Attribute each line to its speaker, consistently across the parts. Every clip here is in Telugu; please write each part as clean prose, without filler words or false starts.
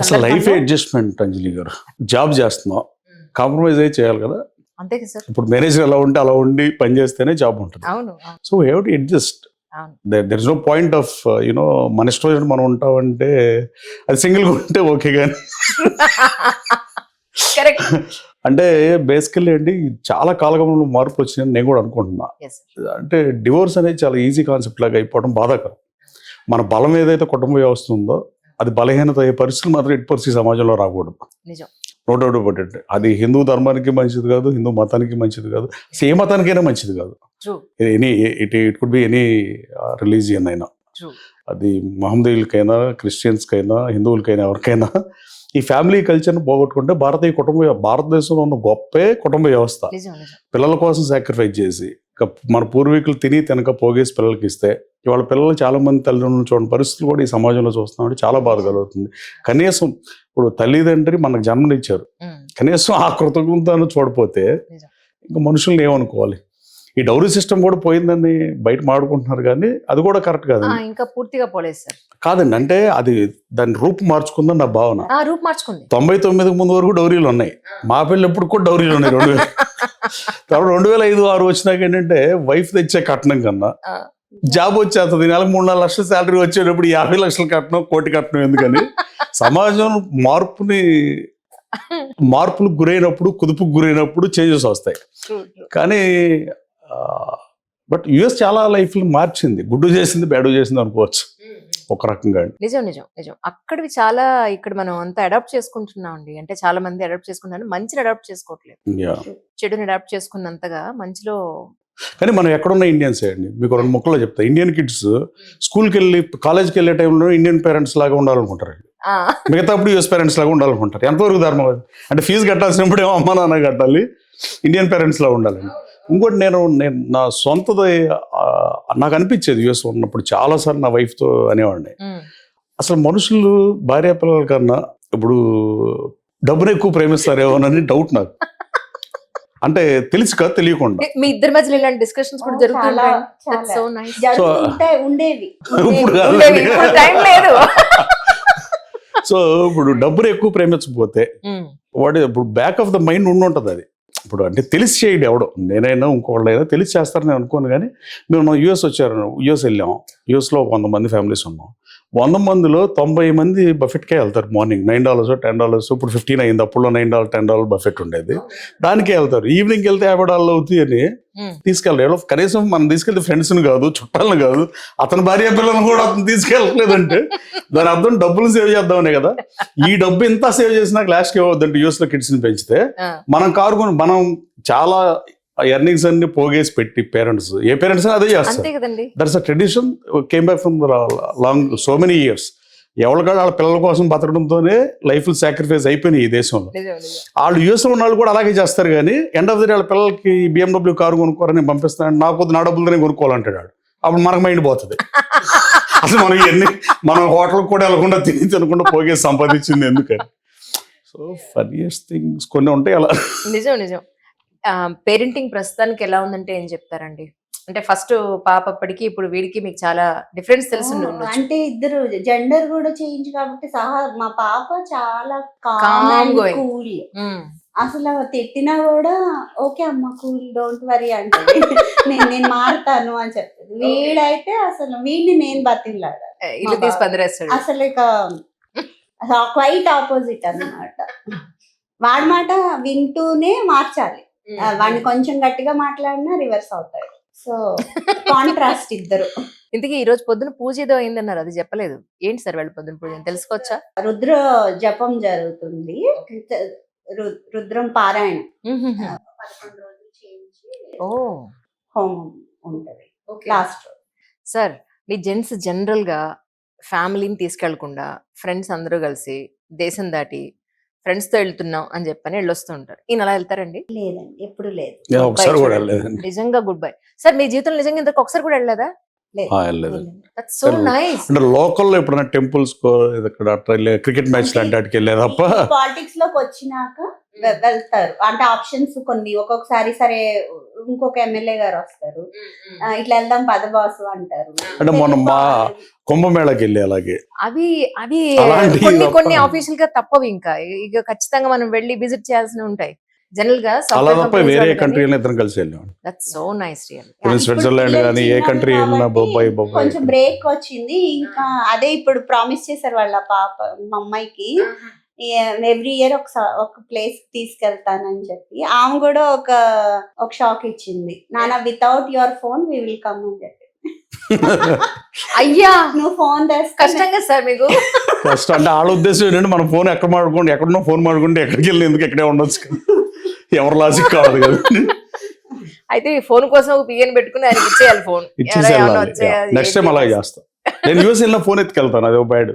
Speaker 1: అసలు లైఫ్
Speaker 2: సందర్భంలో
Speaker 1: అడ్జస్ట్మెంట్ అంజలి గారు. జాబ్ చేస్తున్నాం, కాంప్రమైజ్ అయితే చేయాలి కదా.
Speaker 2: అంతే కదా సార్.
Speaker 1: ఇప్పుడు మేనేజర్ ఎలా ఉంటే అలా ఉండి పని చేస్తేనే జాబ్ ఉంటుంది.
Speaker 2: అవును అవును
Speaker 1: so we have to adjust.
Speaker 2: అవును.
Speaker 1: There is no point of you know మన ఇష్టం వచ్చినట్టు మనం ఉంటామంటే అది సింగిల్గా ఉంటే ఓకే, కానీ
Speaker 2: కరెక్ట్.
Speaker 1: అంటే బేసికల్లీ అండి చాలా కాలగమనంలో మార్పు వచ్చిందని నేను కూడా అనుకుంటున్నా.
Speaker 2: ఎస్
Speaker 1: అంటే డివోర్స్ అనేది చాలా ఈజీ కాన్సెప్ట్ లాగా అయిపోవడం బాధాకరం. మన బలం ఏదైతే కుటుంబ వ్యవస్థ ఉందో అది బలహీనత అయ్యే పరిస్థితులు మాత్రం ఎట్టి పరిస్థితి సమాజంలో రాకూడదు.
Speaker 2: నిజం.
Speaker 1: No doubt about it. అది హిందూ ధర్మానికి మంచిది కాదు, హిందూ మతానికి మంచిది కాదు, అసలు ఏ మతానికైనా మంచిది కాదు.
Speaker 2: True
Speaker 1: it could be any religion అయినా.
Speaker 2: ట్రూ.
Speaker 1: అది మహమ్మదీయులకైనా, క్రిస్టియన్స్కైనా, హిందువులకైనా, ఎవరికైనా ఈ ఫ్యామిలీ కల్చర్ని పోగొట్టుకుంటే భారతదేశంలో ఉన్న గొప్పే కుటుంబ వ్యవస్థ.
Speaker 2: నిజం నిజం.
Speaker 1: పిల్లల కోసం సాక్రిఫైస్ చేసి మన పూర్వీకులు తినక పోగేసి పిల్లలకి ఇస్తే ఇవాళ పిల్లలు చాలా మంది తల్లిదండ్రులు చూడని పరిస్థితులు కూడా ఈ సమాజంలో చూస్తున్నామంటే చాలా బాధ కలుగుతుంది. కనీసం ఇప్పుడు తల్లిదండ్రి మనకు జన్మనిచ్చారు, కనీసం ఆ కృతజ్ఞతను చూడపోతే
Speaker 2: నిజం.
Speaker 1: ఇంకా మనుషుల్ని ఏమనుకోవాలి. ఈ డౌరీ సిస్టమ్ కూడా పోయిందని బయట మాడుకుంటున్నారు, కానీ అది కూడా కరెక్ట్ కాదండి.
Speaker 2: ఇంకా పూర్తిగా పోలేదు సార్.
Speaker 1: కాదండి, అంటే అది దాని రూపు మార్చుకుందని నా భావన.
Speaker 2: రూప్ మార్చుకుంది.
Speaker 1: 99 ముందు వరకు డౌరీలు ఉన్నాయి, మా పిల్లలు ఎప్పుడు కూడా డౌరీలు ఉన్నాయి. 2000 తర్వాత 2005-6 వచ్చినాక ఏంటంటే వైఫ్ తెచ్చే కట్నం కన్నా జాబ్ వచ్చేస్తుంది, నెలకు 3-4 లక్షల శాలరీ వచ్చేటప్పుడు 50 లక్షల కట్నం, 1 కోటి కట్నం ఎందుకని సమాజం మార్పులకు గురైనప్పుడు, కుదుపుకు గురైనప్పుడు చేంజెస్ వస్తాయి. కానీ బట్ యుఎస్ చాలా లైఫ్లు మార్చింది, గుడ్డు చేసింది, బ్యాడు చేసింది అనుకోవచ్చు ఒక రకంగా.
Speaker 2: నిజం నిజం నిజం. అక్కడివి చాలా ఇక్కడ మనం అంతా అడాప్ట్ చేసుకుంటున్నాం అండి. అంటే చాలా మంది అడాప్ట్ చేసుకుంటున్నారు, మంచిని అడాప్ట్ చేసుకోవట్లేదు. చెడుని అడాప్ట్ చేసుకున్నంతగా మంచిలో.
Speaker 1: కానీ మనం ఎక్కడున్న ఇండియన్సే అండి. మీకు 2 ముక్కల్లో చెప్తా. ఇండియన్ కిడ్స్ స్కూల్కి వెళ్ళి కాలేజ్కి వెళ్ళే టైంలో ఇండియన్ పేరెంట్స్ లాగా ఉండాలనుకుంటారు, మిగతా అప్పుడు యూఎస్ పేరెంట్స్ లాగా ఉండాలనుకుంటారు. ఎంతవరకు ధర్మం అది? అంటే ఫీజు కట్టాల్సినప్పుడు ఏమో అమ్మ నాన్న కట్టాలి, ఇండియన్ పేరెంట్స్ లాగా ఉండాలండి. ఇంకోటి నేను నా సొంతది నాకు అనిపించేది యూఎస్ ఉన్నప్పుడు చాలాసార్లు నా వైఫ్తో అనేవాడిని, అసలు మనుషులు భార్య పిల్లల కన్నా ఇప్పుడు డబ్బును ఎక్కువ ప్రేమిస్తారేమోనని డౌట్ నాకు. అంటే తెలుసు కదా, తెలియకుండా.
Speaker 2: మీ ఇద్దరి మధ్యలో ఇలాంటి డిస్కషన్స్ కూడా జరుగుతుంటాయి.
Speaker 1: సో ఇప్పుడు డబ్బును ఎక్కువ ప్రేమించకపోతే వాడు ఇప్పుడు బ్యాక్ ఆఫ్ ద మైండ్ ఉండుంటుంది అది. ఇప్పుడు అంటే తెలిసి చేయడు ఎవడో, నేనైనా ఇంకోళ్ళైనా తెలిసి చేస్తారని నేను అనుకోను. కానీ మేము యూఎస్ యూఎస్ వెళ్ళాం. యూఎస్లో 100 మంది ఫ్యామిలీస్ ఉన్నాం. 100 మందిలో 90 మంది బఫెట్కే వెళ్తారు. మార్నింగ్ $9, $10, ఇప్పుడు 15 అయింది. అప్పుడు $9, $10 బఫెట్ ఉండేది, దానికే వెళ్తారు. ఈవినింగ్ వెళ్తే $50 అవుతాయి అని తీసుకెళ్ళారు. కనీసం మనం తీసుకెళ్తే ఫ్రెండ్స్ని కాదు, చుట్టాలను కాదు, అతని భార్య పిల్లలను కూడా అతను తీసుకెళ్ళలేదంటే దాని అర్థం డబ్బులు సేవ్ చేద్దామనే కదా. ఈ డబ్బు ఎంత సేవ్ చేసినా క్లాస్కి ఏమవుద్దంటే యూఎస్లో కిడ్స్ని పెంచితే మనం కారుకొని మనం చాలా ఎర్నింగ్స్ అన్ని పోగేసి పెట్టి పేరెంట్స్, ఏ పేరెంట్స్ అదే చేస్తారు. That's a tradition came back from long so many years. ఎవరికాడ వాళ్ళ పిల్లల కోసం బతకడంతోనే లైఫ్ సాక్రిఫైస్ అయిపోయినాయి ఈ దేశంలో. వాళ్ళు యూఎస్లో ఉన్న వాళ్ళు కూడా అలాగే చేస్తారు. కానీ ఎండ్ ఆఫ్ ది డే వాళ్ళ పిల్లలకి BMW కారు కొనుక్కోరని పంపిస్తాను, నాకు నా డబ్బులతోనే కొనుక్కోవాలంటాడు వాడు. అప్పుడు మనకు మైండ్ పోతుంది. అసలు మనం హోటల్కి కూడా వెళ్ళకుండా తినకుండా పోగేసి సంపాదించింది ఎందుకని. సో ఫన్నీయెస్ట్ థింగ్స్ కొన్ని ఉంటాయి అలా.
Speaker 2: నిజం నిజం. పేరెంటింగ్ ప్రస్తుతానికి ఎలా ఉందంటే ఏం చెప్తారండి? అంటే ఫస్ట్ పాప అప్పటికి ఇప్పుడు వీడికి మీకు చాలా డిఫరెన్స్ తెలుసు.
Speaker 3: అంటే ఇద్దరు జెండర్ కూడా చేంజ్ కాబట్టి మా పాప చాలా కూల్. అసలు తిట్టినా కూడా ఓకే అమ్మ కూల్, డోంట్ వరీ అంటే నేను మారుతాను అని చెప్తుంది. వీడైతే అసలు వీడిని నేను బతిలాడా
Speaker 2: ఇల్లు తీసి పదిరేస్తాడు.
Speaker 3: అసలు ఇక క్వైట్ ఆపోజిట్ అన్నమాట. వాడి మాట వింటూనే మార్చాలి, వాడిని కొంచెం గట్టిగా మాట్లాడినా రివర్స్ అవుతాడు. సో కాంట్రాస్ట్ ఇద్దరు.
Speaker 2: ఇంతకీ ఈ రోజు పొద్దున పూజ ఏదో అయిందన్నారు, అది చెప్పలేదు. ఏంటి సార్ వాళ్ళ పొద్దున పూజ తెలుసుకోవచ్చా?
Speaker 3: రుద్ర జపం జరుగుతుంది, రుద్రం పారాయణం 11 రోజులు చేయించి హోమం ఉంటది లాస్ట్.
Speaker 2: సార్ మీ జెంట్స్ జనరల్ గా ఫ్యామిలీని తీసుకెళ్లకుండా ఫ్రెండ్స్ అందరూ కలిసి దేశం దాటి ఫ్రెండ్స్ తో వెళ్తున్నాం అని చెప్పని వెళ్ళొస్తూ ఉంటారు. ఈయన అలా వెళ్తారండి?
Speaker 3: లేదండి, ఎప్పుడు లేదు.
Speaker 2: నిజంగా గుడ్ బై సార్. మీ జీవితంలో నిజంగా ఇంతకు ఒకసారి కూడా వెళ్ళలేదా? So nice.
Speaker 1: అంటే లోకల్లో ఎప్పుడైనా టెంపుల్స్ క్రికెట్ మ్యాచ్ లాంటి వెళ్ళేది తప్ప.
Speaker 3: పాలిటిక్స్ లోకి వచ్చినాక వెళ్తారు. అంటే ఆప్షన్స్ కొన్ని ఒక్కొక్కసారి సరే ఇంకొక ఎమ్మెల్యే గారు వస్తారు, ఇట్లా వెళ్దాం పద బాసు అంటారు.
Speaker 1: అంటే మొన్న మా కుంభమేళకి వెళ్ళి అలాగే
Speaker 2: అవి అవి
Speaker 1: అలాంటివి
Speaker 2: కొన్ని
Speaker 1: తప్ప.
Speaker 2: కొన్ని ఆఫీషియల్ గా తప్పవు, ఇంకా ఇక ఖచ్చితంగా మనం వెళ్ళి విజిట్ చేయాల్సి ఉంటాయి. జనరల్ గా
Speaker 1: అలా తప్ప వేరే కంట్రీలో ఇద్దరం కలిసి వెళ్ళాం.
Speaker 2: That's so nice real.
Speaker 1: ఇప్పుడు స్విట్జర్లాండ్ కానీ ఏ కంట్రీ వెళ్ళినా బొబ్బాయి
Speaker 3: కొంచెం బ్రేక్ వచ్చింది. ఇంకా అదే ఇప్పుడు ప్రామిస్ చేశారు వాళ్ళ పాప మా అమ్మాయికి, ఎవ్రీ ఇయర్ ఒక ప్లేస్ తీసుకెళ్తానని చెప్పి. ఆమె కూడా ఒక షాక్ ఇచ్చింది, నాన్న without your phone we will come అని చెప్పి.
Speaker 2: అయ్యా
Speaker 3: నువ్వు ఫోన్ తెస్తే
Speaker 2: కష్టంగా సార్ మీకు.
Speaker 1: ఫస్ట్ అంటే వాళ్ళ ఉద్దేశం ఏంటంటే మనం ఫోన్ ఎక్కడ మాడుకోండి, ఎక్కడున్నా ఫోన్ మాడుకుంటే ఎక్కడికి వెళ్ళి ఎందుకు ఇక్కడే ఉండొచ్చు కదా, ఎవరు లాజిక్ కావాలి కదా.
Speaker 2: అయితే ఈ ఫోన్ కోసం ఒక పిఎన్ పెట్టుకుని ఆయనకి ఇచ్చేయాలి ఫోన్.
Speaker 1: ఇచ్చేసి వెళ్ళాలి. నెక్స్ట్ టైం అలాగే చేస్తాం. నేను యూఎస్ వెళ్ళిన ఫోన్ ఎత్తుకెళ్తాను, అదే బ్యాడ్.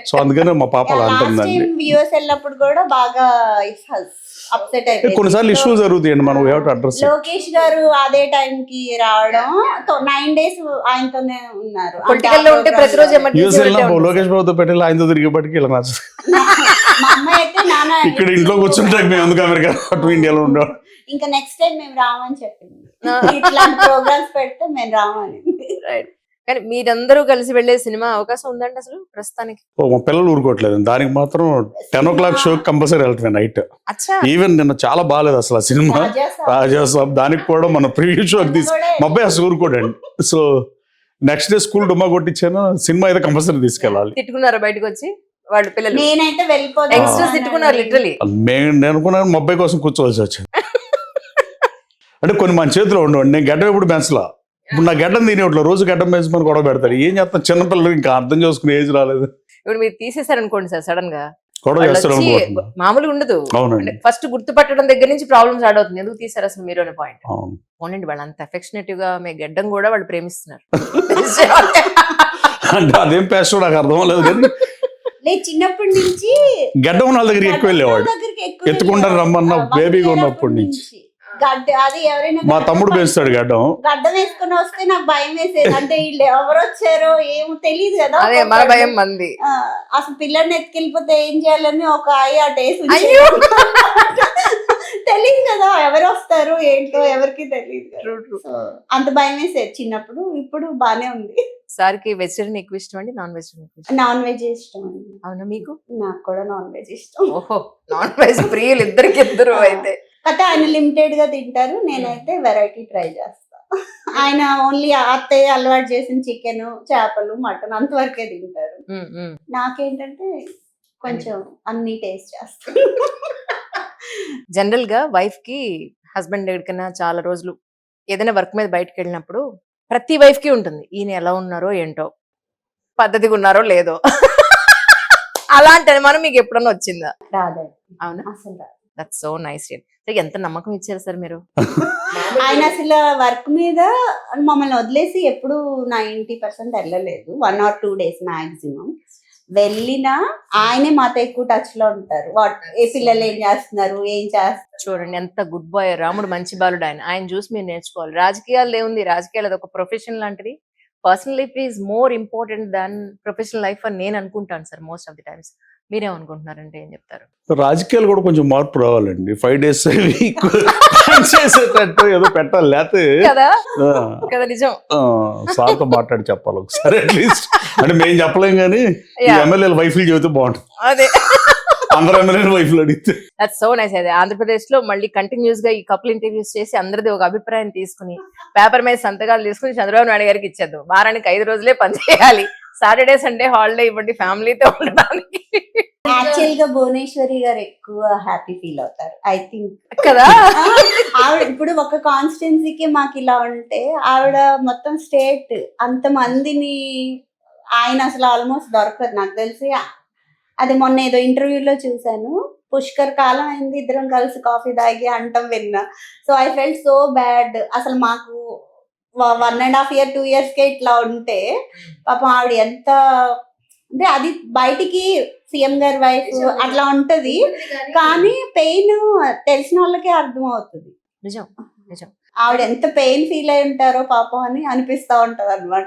Speaker 1: సో అందుకనే మా పాప అలా అంటుందండి.
Speaker 3: యూఎస్ వెళ్ళినప్పుడు కూడా బాగా అప్సెట్ అయిపోయింది.
Speaker 1: కొన్నిసార్లు ఇష్యూ జరుగుతాయండి, మనం అడ్రస్.
Speaker 3: లోకేష్ గారు అదే టైం కి రావడం 9 days ఆయనతోనే ఉన్నారు.
Speaker 2: పొలిటికల్ లో ఉంటే ప్రతిరోజు
Speaker 1: యూఎస్ వెళ్ళినా లోకేష్ బాబుతో పెట్టి ఆయనతో తిరిగేపటికి ఇలా నచ్చదు.
Speaker 3: మా అమ్మాయి అయితే నాన్న
Speaker 1: ఇక్కడ ఇంట్లో కూర్చుంటే మేము ఎందుకు అమెరికా అటు ఇండియాలో ఉండేవాడు.
Speaker 3: ఇంకా నెక్స్ట్ టైం మేము రామని చెప్పింది, ఇట్లాంటి ప్రోగ్రామ్స్ పెడితే మేము రామని.
Speaker 2: కానీ మీరందరూ కలిసి వెళ్లే సినిమా అవకాశం ఉందండి అసలు ప్రస్తుతానికి?
Speaker 1: మా పిల్లలు ఊరుకోవట్లేదు, దానికి మాత్రం 10 o'clock షో కంపల్సరీ వెళ్తాను నైట్. ఈవెన్ నిన్న చాలా బాగాలేదు అసలు ఆ సినిమా రాజాసాబ్, దానికి కూడా మన ప్రివ్యూ షోకి తీసి మా అబ్బాయి అసలు ఊరుకోడండి. సో నెక్స్ట్ డే స్కూల్ డుమ్మా కొట్టించాను, సినిమా అయితే కంపల్సరీ తీసుకెళ్ళాలి.
Speaker 2: తిట్టుకున్నారా బయటకు వచ్చి వాళ్ళు పిల్లలు?
Speaker 3: నేనైతే వెళ్ళిపోతాను,
Speaker 2: యంగ్స్టర్స్ తిట్టుకున్నారు లిటరలీ.
Speaker 1: నేను అనుకున్నాను మా అబ్బాయి కోసం కూర్చోవలసి వచ్చింది. అంటే కొన్ని మన చేతిలో ఉండవండి. నేను గడ్డం ఎప్పుడు పెంచలా, ఇప్పుడు నా గడ్డం తినేవాళ్ళు రోజు గడ్డం పెంచమని గొడవ పెడతారు. ఏం చేస్తాను, చిన్నపిల్లలు ఇంకా అర్థం చేసుకునే ఏజ్ రాలేదు.
Speaker 2: ఇప్పుడు మీరు తీసేసారనుకోండి సార్, సడన్ గా
Speaker 1: గొడవ చేస్తారు అనుకుంటున్నా.
Speaker 2: మామూలుగా ఉండదు.
Speaker 1: అవునండి,
Speaker 2: ఫస్ట్ గుర్తుపట్టడం దగ్గర నుంచి ప్రాబ్లమ్ స్టార్ట్ అవుతుంది. ఎందుకు తీసారు అసలు మీరు అనే పాయింట్.
Speaker 1: అవును.
Speaker 2: అవునండి, వాళ్ళు అంత అఫెక్షనేటివ్ గా మీ గడ్డం కూడా వాళ్ళు ప్రేమిస్తున్నారు.
Speaker 1: అంటే అదేం పేస్ట్ నాకు అర్థం లేదు, కానీ
Speaker 3: లేదు చిన్నప్పటి నుంచి
Speaker 1: గడ్డం వాళ్ళ దగ్గరికి ఎక్కువ వెళ్ళేవాడు. ఎత్తుకుంటారు రమ్మన్న బేబీగా ఉన్నప్పటి నుంచి.
Speaker 3: అది ఎవరైనా
Speaker 1: మా తమ్ముడు పెంచుతాడు గడ్డం,
Speaker 3: గడ్డం వేసుకుని వస్తే నాకు భయం వేసేది. అంటే వీళ్ళు ఎవరు వచ్చారో ఏమో తెలియదు కదా,
Speaker 2: అదే మన భయం మంది.
Speaker 3: అసలు పిల్లల్ని ఎత్తుకెళ్ళిపోతే ఏం చేయాలని ఒక టేస్ట్ తెలియదు కదా, ఎవరు వస్తారు ఏంటో ఎవరికి తెలియదు. అంత భయం వేసేది చిన్నప్పుడు. ఇప్పుడు బానే ఉంది.
Speaker 2: సార్కి వెజిటేరియన్ ఎక్కువ ఇష్టం అండి, నాన్ వెజిటేరియన్?
Speaker 3: నాన్ వెజ్ ఇష్టం అండి.
Speaker 2: అవునా, మీకు?
Speaker 3: నాకు కూడా నాన్ వెజ్ ఇష్టం.
Speaker 2: ఓహో, నాన్ వెజ్ ప్రియులు ఇద్దరు అయితే.
Speaker 3: అయితే ఆయన లిమిటెడ్ గా తింటారు, నేనైతే వెరైటీ ట్రై చేస్తా. ఆయన ఓన్లీ అత్తయ్య అలవాటు చేసిన చికెన్, చేపలు, మటన్ అంతవరకే తింటారు. నాకేంటంటే కొంచెం అన్ని టేస్ట్ చేస్తాను.
Speaker 2: జనరల్ గా వైఫ్ కి హస్బెండ్ ఎక్కడికైనా చాలా రోజులు ఏదైనా వర్క్ మీద బయటకు వెళ్ళినప్పుడు ప్రతి వైఫ్ కి ఉంటుంది, ఈయన ఎలా ఉన్నారో ఏంటో, పద్ధతిగా ఉన్నారో లేదో. అలాంటి అనుమానం మీకు ఎప్పుడన్నా వచ్చిందా?
Speaker 3: రాదండి.
Speaker 2: అవునా,
Speaker 3: అసలు రాదు.
Speaker 2: That's so nice. ఎంత నమ్మకం ఇచ్చారు సార్ మీరు.
Speaker 3: ఆయన అసలు వర్క్ మీద మమ్మల్ని వదిలేసి ఎప్పుడు 90% వెళ్ళలేదు. 1 or 2 days మాక్సిమం. వెళ్ళినా ఆయనే మాతో ఎక్కువ టచ్ లో ఉంటారు. ఏ పిల్లలు ఏం చేస్తున్నారు, ఏం చేస్తారు.
Speaker 2: చూడండి ఎంత గుడ్ బాయ్, రాముడు మంచి బాలుడు. ఆయన చూసి మీరు నేర్చుకోవాలి. రాజకీయాలు ఏముంది, రాజకీయాలు అది ఒక ప్రొఫెషన్ లాంటిది. Personal life is more important than professional life అని నేను అనుకుంటాను sir most of the times. మీరేమనుకుంటున్నారంటే ఏం చెప్తారు?
Speaker 1: రాజకీయాలు కూడా కొంచెం మార్పు రావాలండి. 5 days వీక్ చేసేటట్టు ఏదో పెట్టాలి, లేకపోతే
Speaker 2: కదా నిజం.
Speaker 1: సార్తో మాట్లాడి చెప్పాలి ఒకసారి అట్లీస్ట్. అంటే మేము చెప్పలేం కానీ ఎమ్మెల్యేల వైఫ్లు చెబితే బాగుంటుంది.
Speaker 2: అదే
Speaker 1: అందరూ ఎమ్మెల్యేల వైఫ్లు అడిగితే.
Speaker 2: That's so nice. అదే ఆంధ్రప్రదేశ్ లో మళ్ళీ కంటిన్యూస్ గా ఈ కపుల్ ఇంటర్వ్యూస్ చేసి అందరిది ఒక అభిప్రాయం తీసుకుని పేపర్ మీద సంతకాలు తీసుకుని చంద్రబాబు నాయుడు గారికి ఇచ్చేద్దాం. వారానికి 5 రోజులే పనిచేయాలి, సాటర్డే సండే హాలిడే ఇవ్వండి ఫ్యామిలీతో ఉండడానికి.
Speaker 3: యాక్చువల్ గా భువనేశ్వరి గారు ఎక్కువ హ్యాపీ ఫీల్ అవుతారు ఐ థింక్
Speaker 2: కదా.
Speaker 3: ఆవిడ ఇప్పుడు ఒక కాన్స్టిట్యున్సీకి మాకు ఇలా ఉంటే, ఆవిడ మొత్తం స్టేట్ అంత మందిని ఆయన అసలు ఆల్మోస్ట్ దొరకదు నాకు తెలిసి. అది మొన్న ఏదో ఇంటర్వ్యూలో చూసాను, పుష్కర్ కాలం అయింది ఇద్దరం కలిసి కాఫీ తాగి అంటాం విన్నా. So I felt so bad. అసలు మాకు 1.5 year 2 years కే ఇట్లా ఉంటే పాపం ఆవిడ ఎంత అంటే, అది బయటికి సీఎం గారి వైఫ్ అట్లా ఉంటది, కానీ పెయిన్ తెలిసిన వాళ్ళకే అర్థం అవుతుంది.
Speaker 2: నిజం నిజం.
Speaker 3: ఆవిడ ఎంత పెయిన్ ఫీల్ అయి ఉంటారో పాపం అని అనిపిస్తా ఉంటది అన్నమాట.